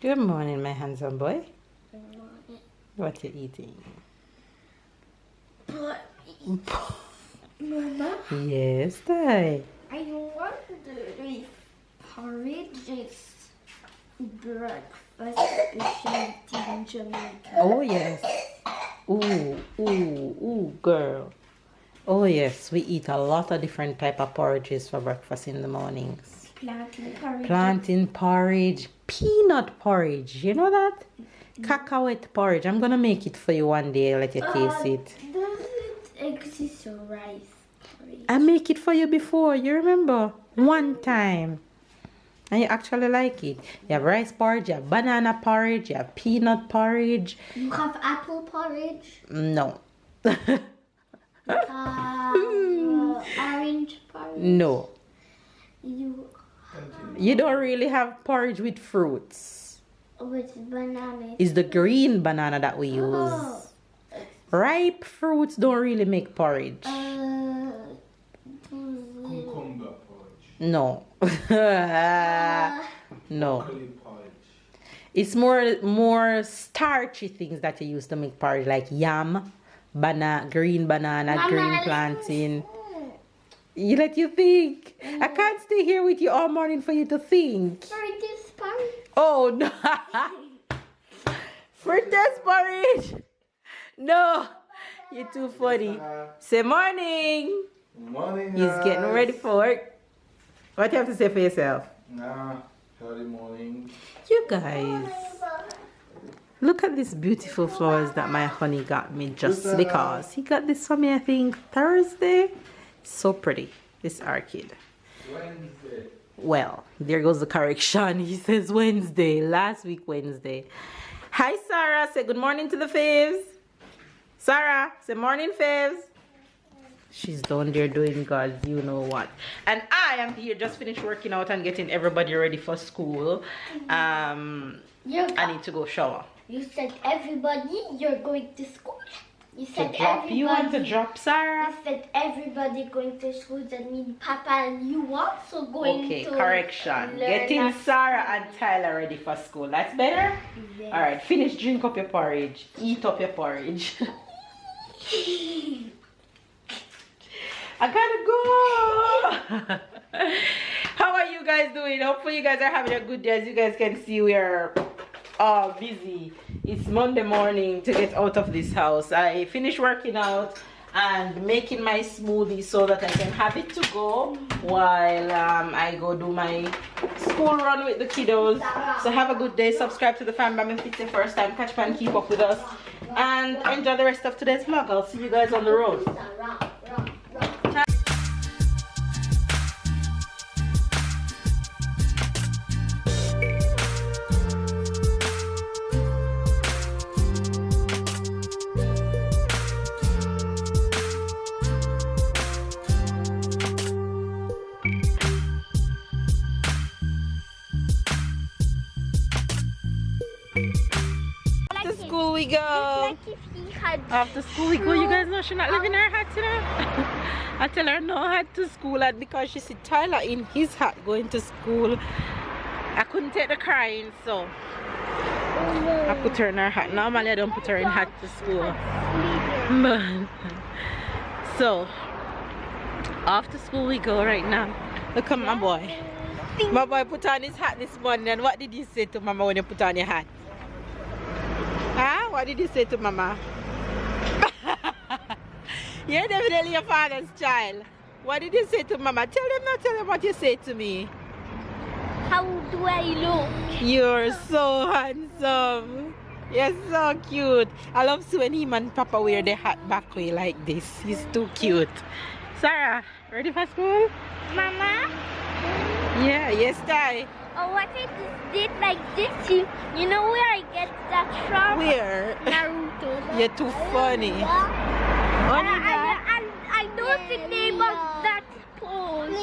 Good morning, my handsome boy. Good morning. What you eating? Mama, Yes, Dai. I want to do porridge. It's breakfast specialty in Jamaica. Oh yes. Ooh, girl. Oh yes, we eat a lot of different type of porridges for breakfast in the mornings. Plantain porridge. Plantain porridge, peanut porridge. You know that? Cacahuete porridge. I'm gonna make it for you one day. I'll let you taste it. Does it exist rice porridge? I make it for you before. You remember? One time. And you actually like it. You have rice porridge, you have banana porridge, you have peanut porridge. You have apple porridge? No. Orange porridge? No. You You don't really have porridge with fruits. with banana. It's the green banana that we use. Oh. Ripe fruits don't really make porridge. Cucumber porridge. No. No. Broccoli porridge. It's more starchy things that you use to make porridge, like yam, green banana, Mama, green plantain. You let you think. I can't stay here with you all morning for you to think. Sorry, this porridge. Oh no. Fritters porridge. No. You're too funny. Say morning. Morning, He's getting ready for work. What do you have to say for yourself? Early morning. You guys, look at these beautiful flowers that my honey got me just because. He got this for me, I think, Thursday. So pretty, this orchid. Wednesday. Well, there goes the correction. He says Wednesday, last week Wednesday. Hi, Sarah. Say good morning to the faves. Sarah, say morning, faves. She's down there doing God's you know what. And I am here, just finished working out and getting everybody ready for school. I need to go shower. You said everybody, you're going to school. You said To drop everybody. you want to drop Sarah? You said everybody going to school. That means Papa and you also going Okay, to correction. learn Getting at Sarah and Tyler ready for school. That's better? Yes. Alright, finish, drink up your porridge. Eat up your porridge. I gotta go. How are you guys doing? Hopefully you guys are having a good day. As you guys can see, we are all busy. It's Monday morning to get out of this house. I finished working out and making my smoothie so that I can have it to go while I go do my school run with the kiddos. So have a good day. Subscribe to the family if it's your first time. Catch up and keep up with us. And enjoy the rest of today's vlog. I'll see you guys on the road. After school we go. Like if he had After school we go. You guys know she's not living her hat today. I tell her no hat to school and because she see Tyler in his hat going to school. I couldn't take the crying, so I put her in her hat. Normally I don't put her in hat to school. But so after school we go right now. Look at my boy. My boy put on his hat this morning, and what did you say to Mama when you put on your hat? Huh? What did you say to Mama? You're definitely your father's child. What did you say to Mama? Tell them what you say to me. how do I look? You're so handsome. You're so cute. I love when him and Papa wear their hat back way like this. He's too cute. Sarah, ready for school? Mama? Yeah, yes, Ty. Oh, what I just did like this? You know where I get that from? Where? Naruto. You're too funny. Only that? I know the name of that pose.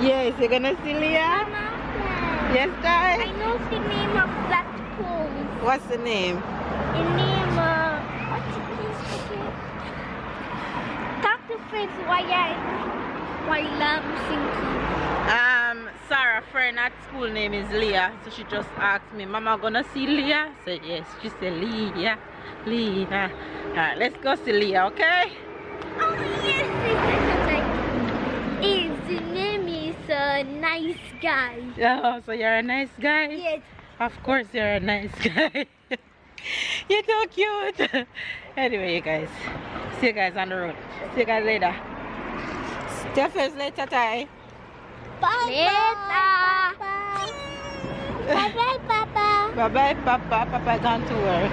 Yes, you're gonna see Leah? Mama, Yes, Ty. I know the name of that pose. What's the name? The name, what's it? Talk to friends while I'm thinking. Sarah, first friend at school name is Leah, so she just asked me, Mama gonna see Leah? I said yes. She said Leah. Alright, let's go see Leah, okay? Oh yes, his name is Nice Guy. Oh, so you're a nice guy? Yes. Of course you're a nice guy. You're so cute. Anyway, you guys. See you guys on the road. See you guys later. Steph later, Ty. Later. Bye bye, Papa. Bye bye, Papa. Papa gone to work.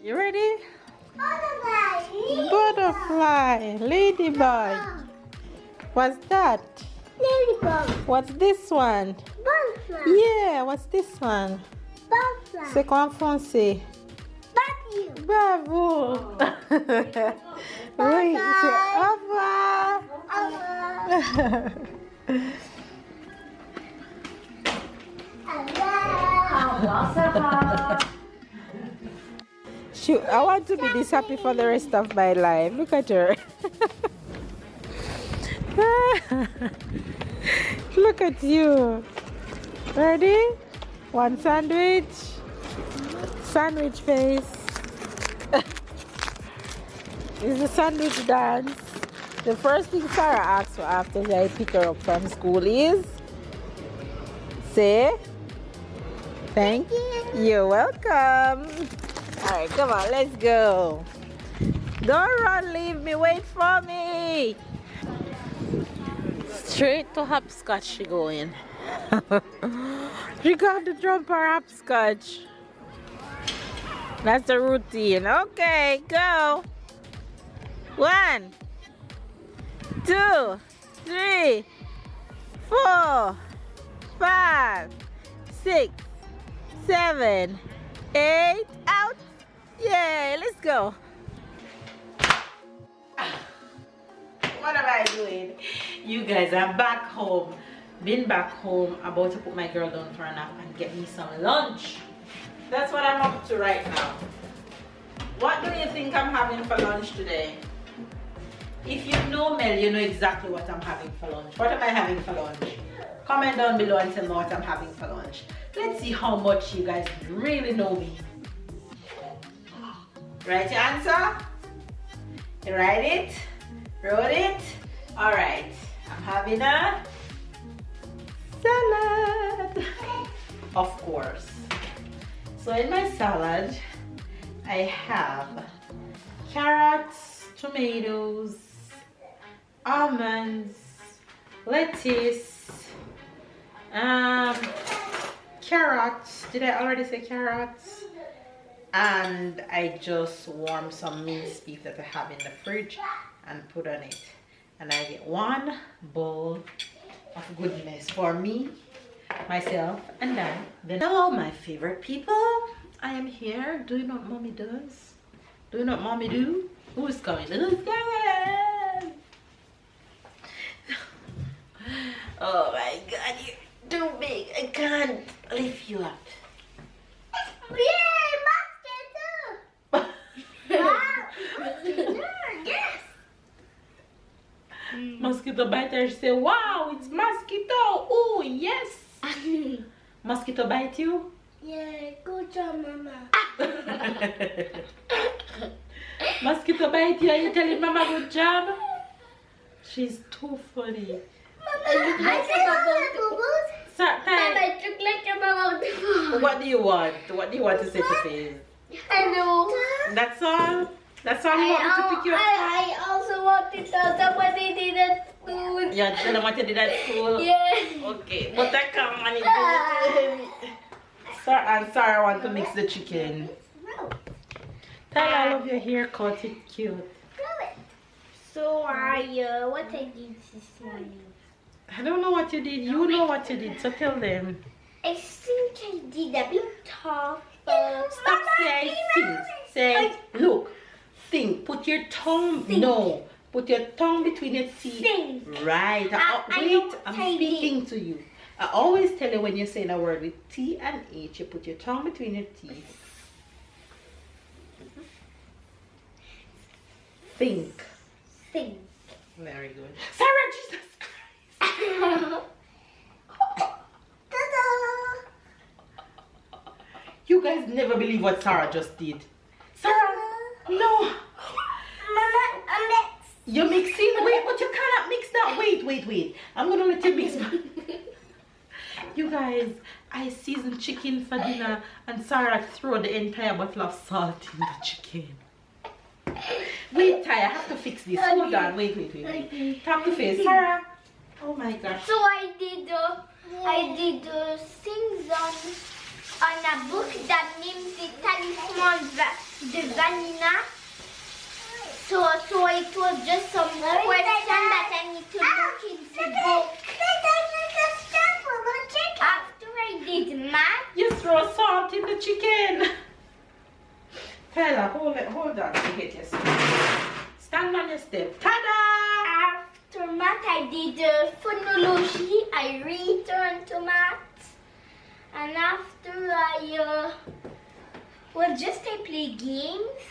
You ready? Butterfly, ladybug. What's that? Ladybug. What's this one? Butterfly. Yeah, what's this one? Butterfly. C'est quoi en français? Butterfly. Bravo. Oui, c'est au revoir. Shoot, I want to be this happy for the rest of my life. Look at her. Look at you. Ready? One sandwich. Sandwich face. It's the sandwich dance. The first thing Sarah asks for after I pick her up from school is say thank you. You're welcome. Alright, come on, let's go. Don't run, leave me, wait for me. Straight to hopscotch she going. She got to jump her hopscotch. That's the routine. Okay, go. 1, 2, 3, 4, 5, 6, 7, 8. Out. Yay, let's go. What am I doing? You guys, I'm back home. Been back home, about to put my girl down for a nap and get me some lunch. That's what I'm up to right now. What do you think I'm having for lunch today? If you know Mel, you know exactly what I'm having for lunch. What am I having for lunch? Comment down below and tell me what I'm having for lunch. Let's see how much you guys really know me. Write your answer. You write it. Wrote it. Alright. I'm having a salad. Of course. So in my salad, I have carrots, tomatoes, almonds, lettuce, carrots. Did I already say carrots? And I just warm some minced beef that I have in the fridge and put on it. And I get one bowl of goodness for me, myself, and I. Then hello, my favorite people. I am here doing what mommy does. Doing what mommy do. Who's coming? Who's coming? Oh my god, you're too big. I can't lift you up. Yay, mosquito! Wow! Yes! Mosquito biter say, wow, it's mosquito. Oh, yes. Mosquito bite you? Yeah, good job, Mama. Mosquito bite you and you telling Mama good job? She's too funny. So, Ty, what do you want? What do you want to say to Faith? Hello. That's all? That's all you want me to pick you up? I also want to tell them what they did at school. Yeah, tell them what you did at school? Yes. Okay, but I can't manage it. And Sarah want to mix the chicken. Tell I love your haircut, it's cute. So what I did this morning? I don't know what you did. You know what you did, so tell them. I think I did a bit tough. Stop saying think. Say, look, think. Put your tongue. Think. No. Put your tongue between your teeth. Think. Right. Wait, I'm speaking to you. I always tell you when you're saying a word with T and H, you put your tongue between your teeth. Think. Think. Very good. Sarah, Jesus Christ. You guys never believe what Sarah just did. Sarah, no. Mama, I'm next. You're mixing? Wait, but you cannot mix that. Wait. I'm gonna let you mix. You guys, I seasoned chicken for dinner and Sarah threw the entire bottle of salt in the chicken. Wait, Ty, I have to fix this. Hold on. Wait. Tap the face. Sarah. Oh my gosh. So I did things on a book that names the talisman de Vanina. So it was just some question that I need to look into the book. After I did math, You throw salt in the chicken. Tyler, hold on to get your step. Stand on your step. Ta-da! after math I did phonology. I returned to math, and after I play games.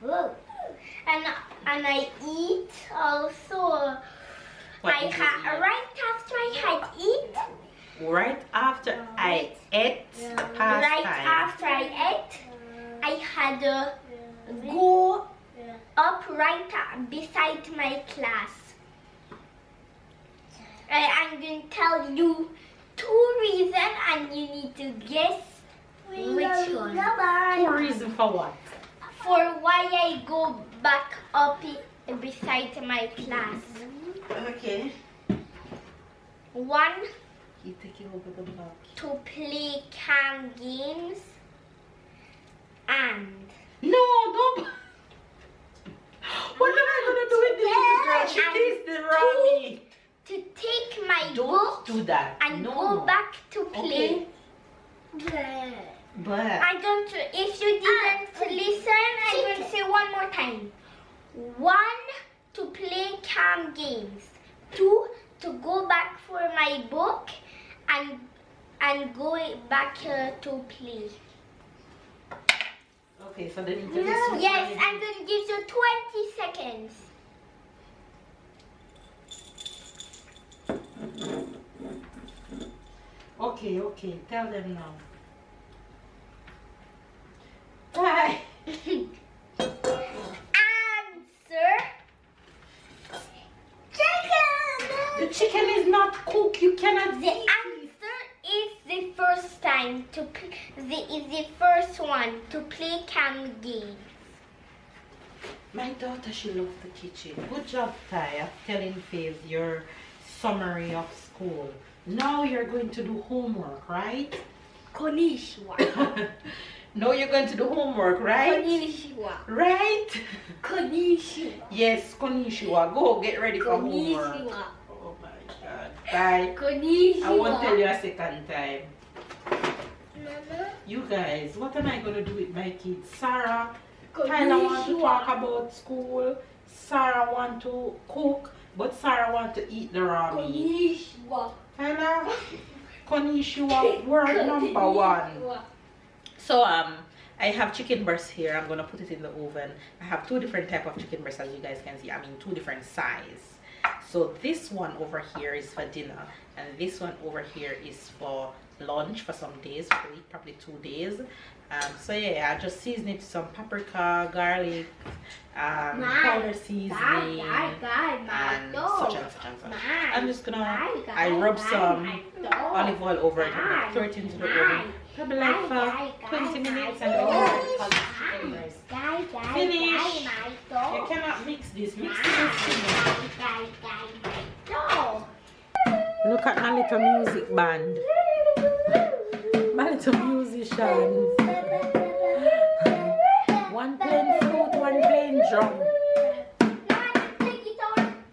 Whoa. And I eat also. What did you eat? Right after I had eat. Right after I ate Right after I ate, I had go up right beside my class. I'm going to tell you 2 reasons and you need to guess which one. 2 reasons for what? For why I go back up beside my class. Okay. 1, You take it over the block. to play cam games, and No, don't. What am I gonna do with this little girl? She tastes the raw meat. to take my Don't book do that. and No. go back to play. But I'm going to, if you didn't listen, I'm going to say one more time. 1, to play cam games. 2, to go back for my book and go back to play. okay, so then you tell us. Yes, I'm going to give you 20 seconds. Okay, tell them now. Bye. Answer. Chicken. The chicken is not cooked. You cannot The eat it. answer is the first time to the first one to play cam games. My daughter, she loves the kitchen. Good job, Ty, of telling Faith your summary of school. Now you're going to do homework, right? Konnichiwa. No, you're going to do homework, right? Konnichiwa. Right? Konnichiwa. Yes, konnichiwa. Go get ready for homework. Konnichiwa. Oh my God. Bye. Konnichiwa. I won't tell you a second time. Mama. You guys, what am I going to do with my kids? Sarah, Tyler want to talk about school. Sarah want to cook, but Sarah want to eat the raw meat. Konnichiwa. Tyler, konnichiwa, word number 1. So I have chicken breast here. I'm gonna put it in the oven. I have 2 different type of chicken breasts, as you guys can see. I mean 2 different size. So this one over here is for dinner, and this one over here is for lunch for some days. For probably 2 days. So yeah, I just season it with some paprika, garlic, powder seasoning, and such and such. I'm just gonna rub some olive oil over it and throw it into the oven. Probably like for 20 minutes and then chicken breast. Finish. You cannot mix this. Mix this. Look at my little music band. My little musicians. One playing flute, one playing drum.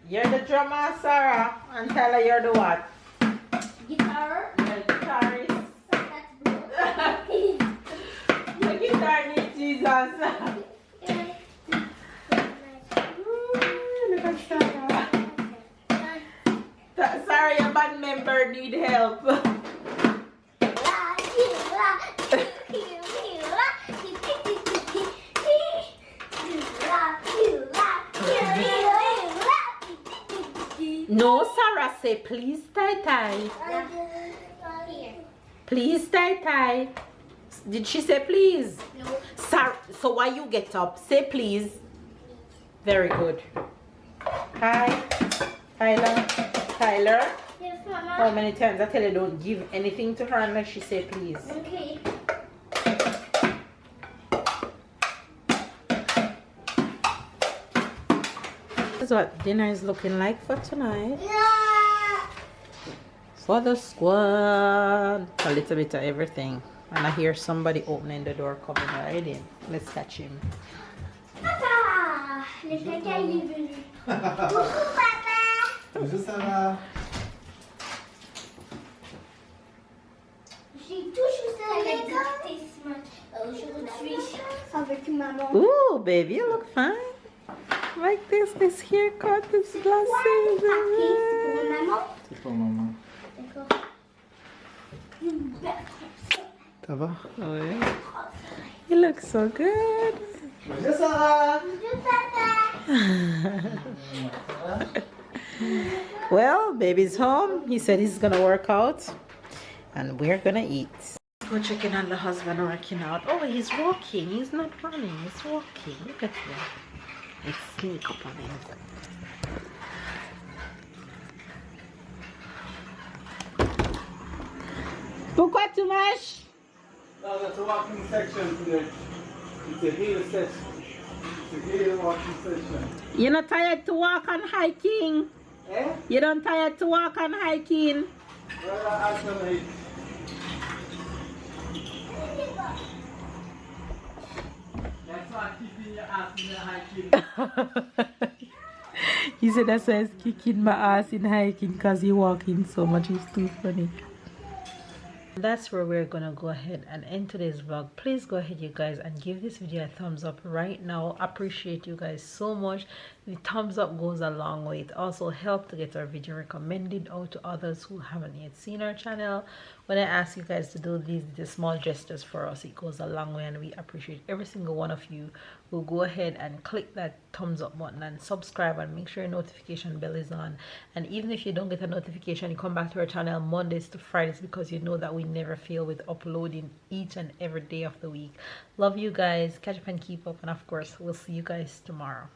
You're the drummer, Sarah, and Tyler, you're the what? Guitar. You're the guitarist. The guitar needs Jesus. Look at Sarah. Sarah, your band member need help. No, Sarah, say please, tie tie. Here. Please, tie tie. Did she say please? No. Sarah, so why you get up? Say please. Very good. Hi, Tyler. Tyler. Yes, Mama. How many times I tell you don't give anything to her unless she say please? Okay. This is what dinner is looking like for tonight. Yeah. For the squad. A little bit of everything. And I hear somebody opening the door coming right in. Let's catch him. Papa, le caca il est venu. Coucou papa. Bonjour Sarah. J'ai toujours ça avec dictée ce matin. Aujourd'hui, avec maman. Ooh, baby, you look fine. Like this haircut, this C'est pour glasses. maman. C'est pour maman. D'accord. Ça va? Oui. You look so good. Bonjour Sarah. Bonjour papa. Well, baby's home. He said he's gonna work out and we're gonna eat. Go checking on the husband working out. Oh, he's walking. He's not running. He's walking. Look at him. Let's sneak up on him. Pourquoi tu marches? No, that's a walking section today. It's a heel section. It's a heel walking section. You're not tired to walk on hiking? Eh? You don't tired to walk on hiking? Well, I alternate. That's why keeping your ass in the hiking. He said that's why he's kicking my ass in hiking because he walking so much. It's too funny. That's where we're gonna go ahead and end today's vlog. Please go ahead, you guys, and give this video a thumbs up right now. Appreciate you guys so much. The thumbs up goes a long way. It also helps to get our video recommended out to others who haven't yet seen our channel. When I ask you guys to do these small gestures for us, it goes a long way, and we appreciate every single one of you who go ahead and click that thumbs up button and subscribe and make sure your notification bell is on. And even if you don't get a notification, you come back to our channel Mondays to Fridays because you know that we never fail with uploading each and every day of the week. Love you guys. Catch up and keep up, and of course we'll see you guys tomorrow.